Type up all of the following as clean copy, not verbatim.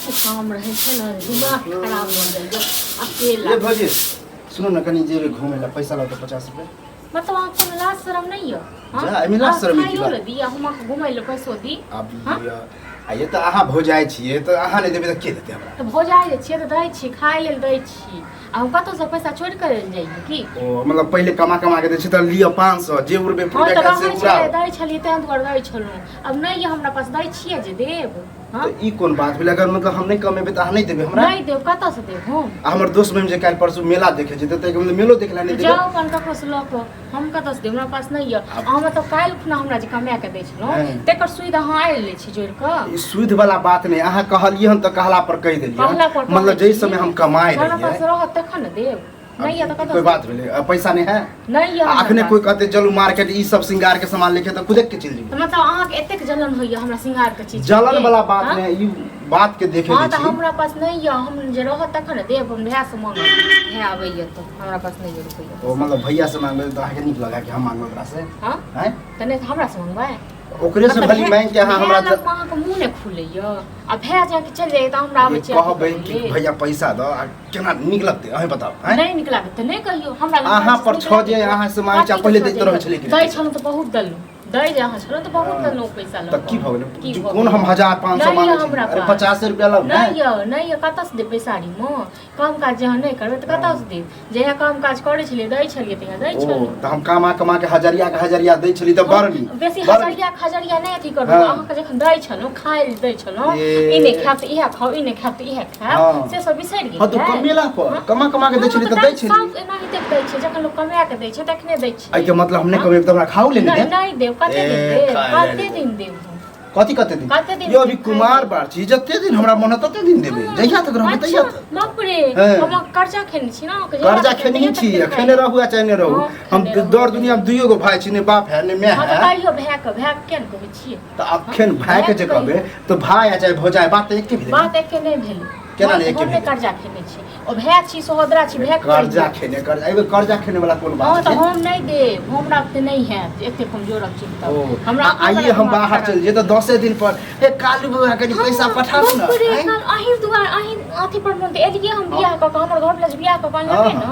काम रहे छे ना दिमाग खराब हो जाइए अकेला। ये भौजी सुनो ना कनी जेबे घूमे ला पैसा ला तो 50 रुपया। मतलब आपको लाज शरम नहीं है? जा एमे लाज शरम की बात। दी हम घुमै ले पैसो दी। अब ये तो अहाँ भौजाई छिए तो अहाँ नहीं देबे तो के देते हमरा? तो भौजाई छिए तो दै छी खाय लेल दै छी। आ हम कतो से पैसा छोड़ कर जाइए की? ओ मतलब पहले कमा के दै छी त लियो 500 जे रुपए पूरा का से पूरा दै छलिए त दुआर दै छलौ। अब नहीं हमरा पास दै छिए जे देब। हां तो ई कोन बात भेल? अगर मतलब हम नहीं कमेबे त अहाँ नहीं देबे हमरा? नहीं देब कतो से देब हम? हमर दोस्त में जे काल परसों मेला देखे जेते त मतलब मेलो देखला नहीं देबे। जाओ अपन ककरो से लक हम कतो से देब? हमरा पास नहीं है। हम तो काल खुना हमरा जे कमा के दै छलौ तेकर सुविधा हां आइल ले छी जोड़ के। ई सुविधा वाला बात नहीं अहाँ कहलिए हम त कहला पर कह देलिए। मतलब जै समय हम कमाए रहिए हमरा पास रहत तखन देब। नहीं है तो कतो कोई बात भेले पैसा नहीं है? नहीं है। अखने कोई कहते चलू मार्केट ई सब श्रृंगार के सामान लेके त खुदे के चल जी। मतलब अहाँ के एतेक जलन होइए हमरा श्रृंगार के चीज? जलन वाला बात नहीं ई बात के देखे हां दै त छी। हमरा पास नहीं है। हम जे रहत तखन देब। हम भैया से मांगब है आबैए तो हमरा पास नहीं है रुपया। ओ मतलब भैया से मांगबे त अहाँ के नीक लगा कि हम मांगबे ओकरा से? हां हैं तने हमरा से मांगबै? ओकरे से भली मांग के अहाँ हमरा अहाँ के मुंह ने खुलैया। अब भैया जाके चल जाए त हमरा आबै छै कहबै कि भैया पैसा दो आ केना नीक लगते अहीं बताओ हैं? नहीं निकला त नहीं कहियो हमरा अहाँ पर छ जे अहाँ से मांग चा पहले दैत रहै छलै कि दै छलौ त बहुत दलु दै जे अहाँ छलौ त बहुत दलु पैसा ल। त की भ गेलै? कोन हम 1000 500 मांगे छी? अरे 50 रुपया लब नहीं है कत से दे पैसारी म काम काज जहाँ नहीं करबे त कत से दे? जहिया काम काज करे छलिए दै छलिए तहिया दै छलिए। त हम कमा के हजरिया दै छली त बरनी बेसी हजरिया नहीं अथी करू। अहाँ के जखन दै छलौ खाय दै छलौ इने खाब त इहा खाओ इने खाब त इहा खाब से सब बिसरि गेल। हां त कमेला पर कमा के दै छली त दै छली। सब एना ही दै छै जखन लोग कमा के दै छै तखने दै छै। आई के मतलब हम नहीं कमेब त हमरा खाओ ले नहीं नहीं देव कते दिन देव कते दिन देव कते दिन यो अभी कुमार बार छी जते दिन हमरा मन तते दिन देबे जहिया तक रहबे तहिया तक। बाप रे हम कर्जा खेने छी ना कर्जा खेने छी खेने रहू आ चाहे नहीं रहू हम दौड़ दुनिया में दुइयो गो भाई छी ने बाप है ने मैं है। बताइयो भैया केन कहै छी? त अखन भाई के जे कहबे त भाई आ चाहे भौजाई बात एके भेल। बात एके नहीं भेल। केना नहीं एके भेल? कर्जा खेने छी ओ भैया छी सहोदरा छी भैया कर्जा खेने एबे कर्जा खेने वाला कोन बात हां छै? त हम नहीं देब हमरा पे नहीं है एते कमजोर अब चिंता हमरा आइए हम बाहर चल जे त 10 दिन पर ए कालू बुआ कनी पैसा पठाबू ना अहीं दुआ अहीं अथी पर मन एलिए हम बियाह क हमर घर वाला बियाह क कहलकै न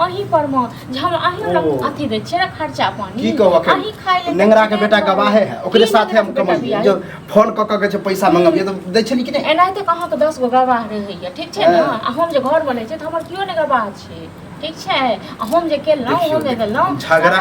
अहीं पर म जे हम अहीं हमरा अथी दै छै खर्चा पानी की कहू अहीं खाय ले नेंगरा के बेटा गवाहे है ओकरे साथे हम कमाइए जो फोन क के पैसा मांगबिए त दै छली कि नहीं? एनाहिते कहाँ के 10 गो गवाह रहैया ठीक छै ना। हम जे घर बनै छै त हमर कियो ने गवाह छै ठीक छै। हम जे केलौ हम जे देलौ झगड़ा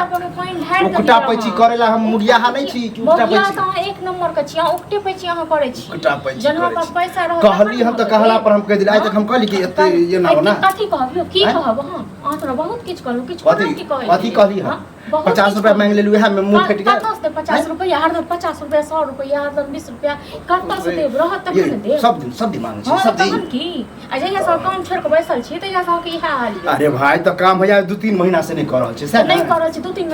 उकटा पैची करेला हम मुड़ियाहा नहीं छी कि उकटा पैची? त एक नंबर के छी अहाँ उकटे पैची अहाँ करै छी। उकटा पैची जहाँ पास पैसा रह कहली हम त कहला पर हम कह दिल आइ तक हम कहली कि एते ये ना हो ना। कथी कहबियो की कहब अहाँ तोरा बहुत किछ कहलु किछ की कहै? कथी कहली हम 50 रुपया मांग लेलु है में मुंह फट गया। कतौ से 50 रुपया हरदम 50 रुपया 100 रुपया हरदम 20 रुपया कतौ से देब रहत तक ने देब। सब दिन मांगे छी सब दिन की अजैया सब काम छोड़ के बैसल छी तैया सब के इहा हाल। अरे भाई तो काम भैया 2-3 महीना से नहीं कर रहल छी से नहीं कर रहल छी 2-3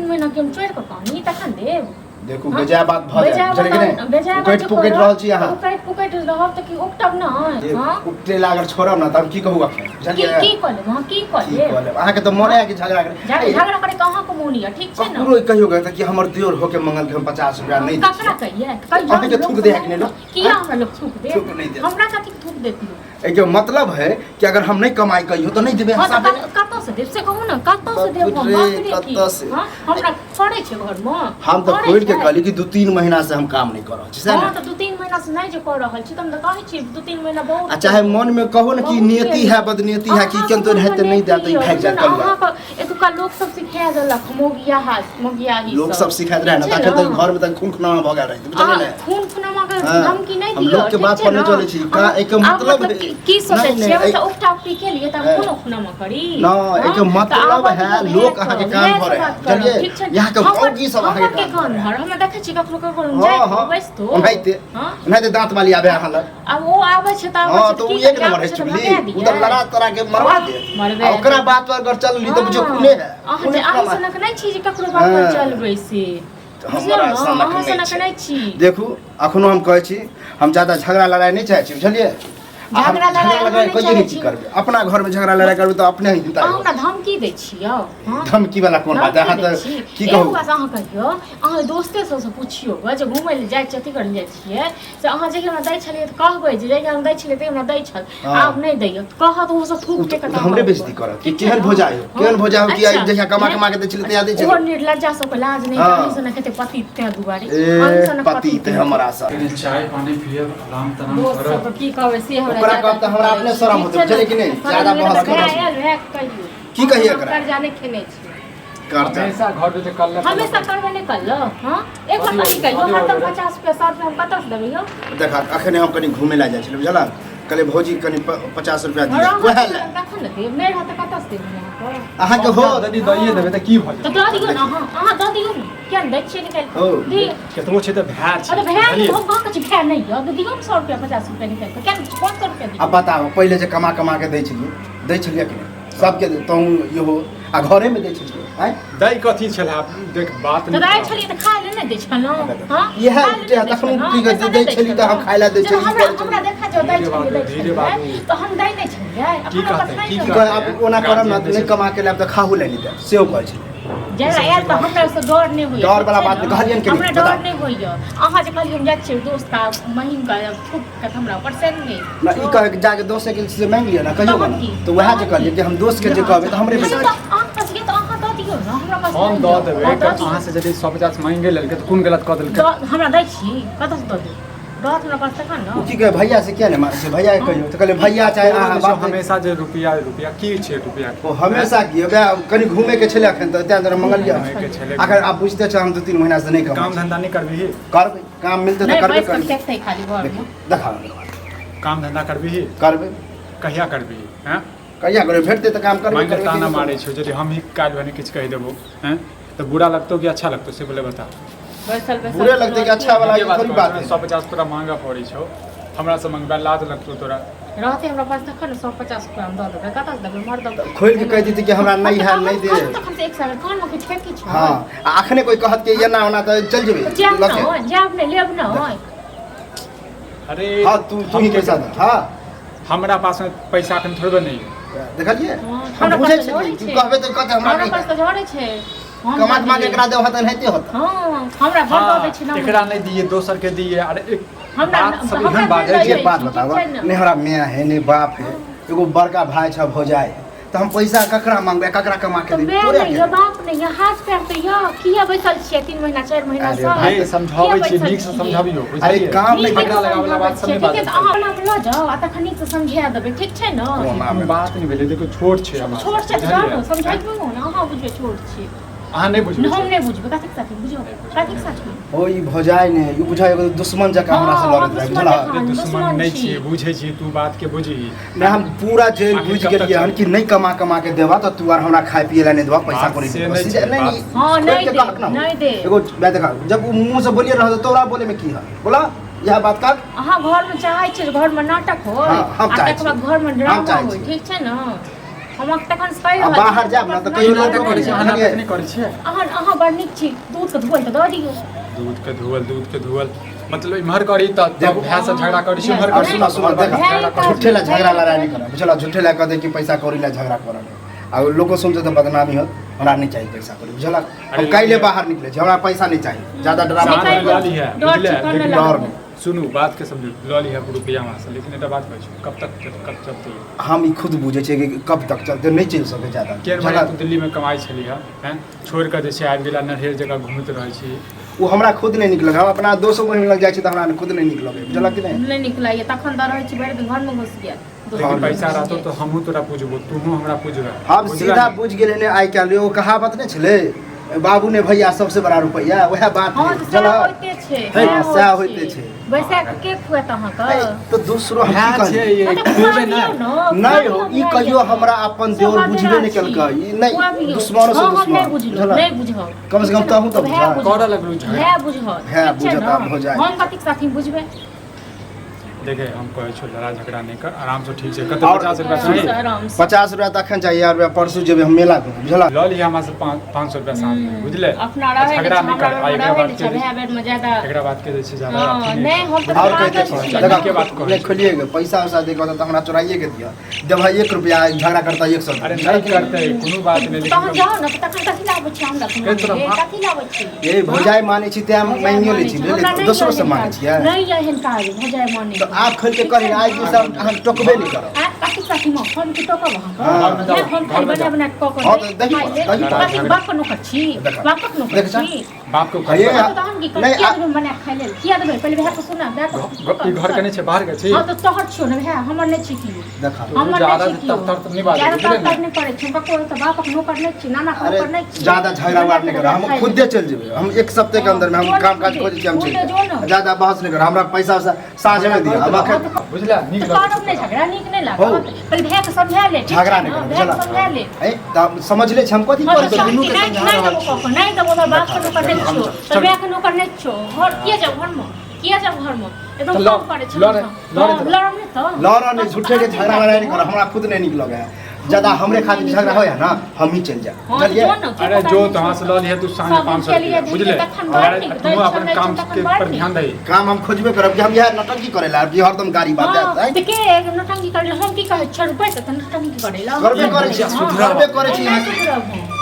महीना के हम छोड़ के काम तखन देब। देखू बेजा बात भ जाय चले कि नहीं पेट पुकेट रहल छी यहां पेट पुकेट रहब त की उकटब ना हां उकटे लागल छोड़ब ना त हम की कहू अखन बुझलिए की कहले हां की कहले अहाँ के तो मन है कि झगड़ा करे कहां को मोनी है ठीक छै ना। पूरो कहियो गए कि हमर दियोर होके मंगल के हम 50 रुपया नहीं ककरा कहिए अहाँ के थूक दे है कि नहीं? किया हमरा लोग थूक दे हमरा कथि थूक देती? एक मतलब है कि अगर हम नहीं कमाई कहियो तो नहीं देबे हिसाब में कतौ से देब से कहू ना कतौ से देब हम कतौ से हमरा पड़े छै घर में हम तो खोल के कहली कि 2-3 महीना से हम काम नहीं कर रहल छी हां तो 2-3 महीना से नहीं जे कर रहल छी त हम त कहै छी 2-3 महीना बहुत चाहे मन में कहो ना कि नियति है बदनियति है कि केन तो रहते नहीं देते भाग जा कल अहाँ एतुका लोग सब सिखा देलक मोगिया ही लोग सब सिखात रहे ना तखन तक घर में तक खून खुनामा भ गेल रहे बुझलिए ना खून खुनामा के धमकी नहीं दियो हम लोग के बात पर नहीं चले छी का एक मतलब की सोचे छियै हम त उठा उठी के लिए त कोनो खुनामा करी ना एक मतलब है लोग अहाँ के कान भरे चलिए यहां के फौजी सब अहाँ के कान भर हम देखे छी कखनो कखनो जाय बस तो नहीं तो दांत वाली आबे अहाँ लग अब वो आवे छै त हां तो एक नंबर है चुगली उधर लड़ा तरा के मरवा दे ओकरा बात पर अगर चल ली तो बुझो खूने है अहाँ सनक नहीं छी जे ककरो बात पर चलबै से देखू अखनो हम कहै छी हम ज्यादा झगड़ा लड़ाई नहीं चाहे छी बुझलिए झगड़ा लड़ाई कोई नहीं की करबे अपना घर में झगड़ा लड़ाई करबे तो अपने ही जुता हमरा धमकी दै छियो हां धमकी वाला कोन बात है हां त की कहू बस अहाँ कहियो अहाँ दोस्ते से पूछियो जे घुमै ले जाइ छथि कर जाइ छियै से अहाँ जे हमरा दै छलियै त कहबै जे हम दै छलियै त हमरा दै छल आब नहि दैय कहत ओ सब थूक के कथा हमरे बेइज्जती करत कि केहन भोजाय कि जहिया कमा के दै छलियै त याद छै ओ निर्लज्जा सब लाज नहीं कहीं से न कहते पति ते दुआरे पति ते हमरा सा चाय पानी पिए आराम तराम दोस्त सब की कहबै से ओकरा कहब त हमरा अपने शरम होतै चले कि नहीं ज्यादा बहस कर की कहिए एकरा कर्जा नहीं खेने छी करता हमेशा घर पे कल हमेशा करबे नहीं कर लो हां एक बार कथि कहियो हरदम 50 रुपया 100 रुपया हम कतऽ से देबै हो देखा अखने हम कनी घूमे ला जाइ छलियै बुझला कले भौजी कनी 50 रुपया दिए ओहे ले तखन ने देब नहि रहत कतऽ से देब अहाँ के हो यदि दइए देबै त की भ तो दऽ दियौ ना अहाँ दऽ दियौ ने किया दै छियै निकाल दी केतनो छै त भैर छै अरे भैया हम कहाँ कछ भैया नहीं है दियौ 100 रुपया 50 रुपया निकाल के क्या 500 रुपया दी अब बताओ पहले जे कमा के दै छलियै कि नहीं सबके तहु इहो आ घरे में दै छलियै हैं दई कथी छला देख बात तो दै छलियै त खाय ले नहि दै छलौ हां इहे तखन की कहै दै छलियै त हम खाय ला दै छलियै हमरा देखा जो दै छलियै तो हम दै नहि छलियै अपना पास नहीं की कह अब ओना करब ना नहीं कमा के लाब त खाहु ले लीते सेव कहै छै जरा यार तो हमरा से डर नहीं होइए डर वाला बात कहलियन कि हमरा डर नहीं होइए अहाँ जे कहलियै हम जाइ छियै दोस्त का महीन का ठुक के हमरा परसेंट नहीं ना ई कह के जाके दोस्त के से मांग लियो ना कहियो ना तो वहां जे कहलियै कि हम दोस्त के जे कहबै त हमरे बेटा अहाँ पास ये तो अहाँ दऽ दियौ ना हमरा पास हम दऽ देबै अहाँ से यदि 150 मांगे लेलकै त कोन गलत क देलकै हमरा दै छी कतऽ से दऽ दियौ रात हमरा पास तखन ना की कहे भैया से क्या नहीं मारे से भैया के कहियो तो कहले भैया चाहे अहाँ बाप हमेशा जे रुपया की छै रुपया ओ हमेशा की बे कनी घूमे के छले अखन त त्या अंदर मंगलिया अगर आप बुझते छ हम 2-3 महीना से नहीं काम धंधा नहीं करबी करबै काम मिलते त करबे करबै देखते खाली घर में देखा काम धंधा करबी करबै कहिया करबी हैं कहिया करबै भेटते त काम करबै मांगे ताना मारे छो यदि हम ही काल भने किछ कहि देबो हैं तो बुरा लगतो कि अच्छा लगतो से बोले बता बुरे लगते कि अच्छा वाला थोड़ी बात है 150 तोरा महंगा पड़ी छौ हमरा से मंगबा लाज लगतो तोरा रहते हमरा पास तखन 150 रुपया हम दऽ देबै कतऽ से देबै मर दऽ खोल के कह दी कि हमरा नहीं है नहीं दे तखन से एक साल कान में किछ फेंकी छ हां अखने कोई कहत के एना होना त चल जेबै जाब ने लेब ना अरे हां तू ही पैसा दे हां हमरा पास में पैसा अखन थोड़बे नहीं देखलिए हम बुझै छी तू कहबे त कहत हमरा पास त झड़े छै कमात मांगे एकरा देव हतन हेते होत हां हमरा भर दऽ दै छी ना एकरा नहीं दिए दोसर के दिए अरे एक हमरा सब हम बात एक बात बतावा नहीं हमरा मियां है नहीं बाप है एगो बड़का भाई छ भौजाई तो हम पैसा ककरा मांगबे ककरा कमा के दे तोरे ये बाप ने ये हाथ पैर तो या किया बैसल छियै 3 महीना 4 महीना से भाई समझाबै छी नीक से समझाबियो अरे काम नहीं झगड़ा लगावला बात सब बात ठीक है अहाँ अपना ल जाओ आ तखन नीक से समझा देबै ठीक छै न बात नहीं भेले देखो छोट छै हमरा छोट छै जानो समझाइबो न अहाँ बुझबे छोट छी अहाँ नहीं बुझबे हम नहीं बुझबे कथि साथी बुझो कथि साथी ओ ई भौजाई ने ई बुझाय एगो दुश्मन जका हमरा से लड़त रहे बुझला दुश्मन नहीं छी बुझै छी तू बात के बुझी नहीं हम पूरा जेल बुझ गेलिए हन कि नहीं कमा के देबा त तू आर हमरा खाय पिए ला नहीं देबा पैसा कोनी नहीं हां नहीं दे एगो बात देखा जब वो मुंह से बोलिए रह तोरा बोले में की है बोला यह बात का अहाँ घर में चाहै छी घर में नाटक हो हम चाहै छी घर में ड्रामा हो ठीक छै न हम तखन से कहि रहल बाहर जाब ना त कहियो नाटक करै छी अहाँ नहीं करै छी अहाँ बड़ नीक छी दूध के धुअल त दऽ दियौ दूध के धुअल मतलब इमहर करी त भैया से झगड़ा करी छी इमहर करी सुना देखा झूठे ला झगड़ा लड़ाई नहीं करा बुझला झूठे ला कह दे कि पैसा कौड़ी ला झगड़ा करा आ लोगो सुनते तो बदनामी होत हमरा नहीं चाहिए पैसा कौड़ी बुझला हम काइले बाहर निकले छी हमरा पैसा नहीं चाहिए ज्यादा ड्रामा लॉली है बुझले डर सुनू बात के समझू लॉली है रुपया में से लेकिन एटा बात कहै छी कब चलते हम ई खुद बुझे छी कि कब तक चलते नहीं चल सके ज्यादा केर भाई तू दिल्ली में कमाई छली है छोड़ के जे छै आबि गेला नहर जगह घूमत रहै छी वो हमरा खुद नहीं निकल हम अपना 200 महीने लग जाय छी त हमरा खुद नहीं निकल बुझला कि नहीं निकला ये तखन द रहै छी भरि दिन घर में घुस गेल लेकिन पैसा रहतो तो हमहू तोरा पूछबो तूहू हमरा पूछबे हम सीधा बुझ गेले ने आइ काल वो कहावत नहीं छले बाबू ने भैया सबसे बड़ा रुपया वह बात है चला होते छे सा होते छे वैसे के खुएत अहाँ का तो दूसरो हम छै ये खुएबे ना नहीं हो ई कहियो हमरा अपन देवर बुझबे नहीं कल का ई नहीं दुश्मनों से दुश्मन नहीं बुझो कम से कम तहू तो बुझा कर लगलू छै है बुझो है बुझता हो जाए हम कथि साथी बुझबे देखे हम कहे छो लड़ाई झगड़ा नहीं कर आराम से ठीक से कते और 50 रुपया आराम से, चाहिए आराम से। 50 रुपया तखन चाहिए यार रुपया परसों जेबे हम मेला घूमे बुझला लॉ लिया हमारे से 500 रुपया साथ में बुझले अपना रहे झगड़ा नहीं कर हमरा एकरा रहे बात छै के भाई बेर में ज्यादा एकरा बात के छै ज्यादा हां अथी नहीं हम तो और बात कहते छी। देखा, देखा के बात कहे नहीं खोलिए पैसा वैसा देखो तो हमरा चुराइए के दिया जब भाई 1 रुपया झगड़ा करता 100 अरे नहीं करते कोनो बात नहीं तो हम लेकिन जाओ ना तो तखन कथि लाबै छी हमरा के तोरा बाप- कथि लाबै छी ये भौजाई माने छी ते हम मांगियो ले छी हमरा नहीं दोसरो से एहन मांगे काज। छियै नहीं एहन काज भजाय माने तो आप खोल के करी आज भी सब हम टोकबे नहीं करब कथि में फोन के टोकब हाँ, अहाँ घर में जाओ, हम घर में बना जाओ। बना कऽ हाँ, तो दही खाइ ले। दही लड़ाई कथि झगड़ा। बाप को नौकर छी देखा। बापक नौकर देखा। छी बाप को ये घर तो हम की नहीं, किया देबै बना खाइ लेल किया देबै पहिले भए तो सुना बे तो ई घर के नहीं छै बाहर के छी हां तो तोहर छियो ने भए हमर नहीं छी की देखा हमर ज्यादा नहीं छी की तर नहीं बात ज्यादा बुझले तर ना नहीं पड़े छै हमरा कोई तो बापक नौकर नहीं छी नाना अरे नौकर नहीं छी ज्यादा झगड़ा वाट नहीं कर हम खुदे चल जेबे हम एक सप्ताह के अंदर में हम काम काज खोजे छी हम चल जेबै। ज्यादा बहस नहीं कर हमरा पैसा वैसा साँझ में दिया हम अखन बुझला नीक तो करब नहीं झगड़ा नीक नहीं हो। लागत पहिले भए के समझा ले ठीक झगड़ा छै नहीं ने? कर भए के बुझला समझा ले ए त समझ ले छी हम कथि कर दुनू के समझा रहल छी नहीं देबो तो बाप के नौकर नहीं छो तो बे के नौकर नहीं छो घर किया जाओ घर में किया जाओ घर में एकदम तो काम करे छो लड़े तो। लड़म नहीं तो लड़ नहीं झूठे के झगड़ा वाला नहीं कर हमरा खुद नहीं निक लगे है ज्यादा हमरे खातिर झगड़ा होया ना हम ही चल जा हाँ, बुझलिए जो ना, अरे जो तो हां से लॉ लिया तू साढ़े सब 500 के लिए रुपया बुझले तखन बात अरे नहीं, तू तो अपन सब काम तखन के बात पर नहीं। ध्यान दे काम हम खोजबे करब कि हम यार नटंकी करे ला कि हरदम गाड़ी बात हाँ, है तो के नौटंकी करे हम की कहे 6 रुपए से तो नौटंकी करे ला करबे करे छी हाँ, सुधरबे करे छी नहीं यहाँ के सुधरब हम।